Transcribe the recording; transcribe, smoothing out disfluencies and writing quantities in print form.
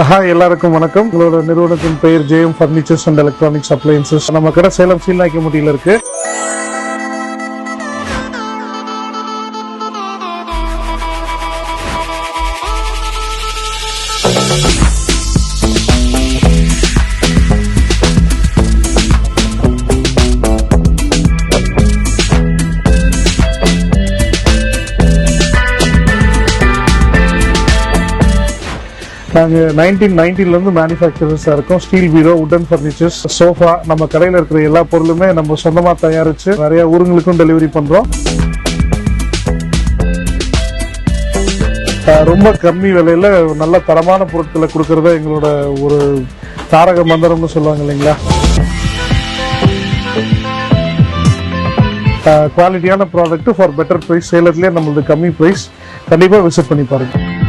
எல்லாருக்கும் வணக்கம். உங்களோட நிறுவனத்தின் பெயர் JM furnitures and electronics appliances. நம்ம கடை சேலம் சீல்நாய்க்கமுட்டியில் இருக்கு. நாங்கள் 1990 மேனுஃபேக்சரர்ஸாக இருக்கோம். ஸ்டீல் பீரோ, உட்டன் ஃபர்னிச்சர்ஸ், சோஃபா, நம்ம கடையில் இருக்கிற எல்லா பொருளுமே நம்ம சொந்தமாக தயாரித்து நிறைய ஊருங்களுக்கும் டெலிவரி பண்ணுறோம். ரொம்ப கம்மி விலையில் நல்ல தரமான பொருட்களை கொடுக்கறத எங்களோட ஒரு தாரக மந்திரம்னு சொல்லுவாங்க இல்லைங்களா. குவாலிட்டியான ப்ராடக்ட் ஃபார் பெட்டர் ப்ரைஸ். சேலத்துலேயே நம்மளது கம்மி ப்ரைஸ். கண்டிப்பாக விசிட் பண்ணி பாருங்கள்.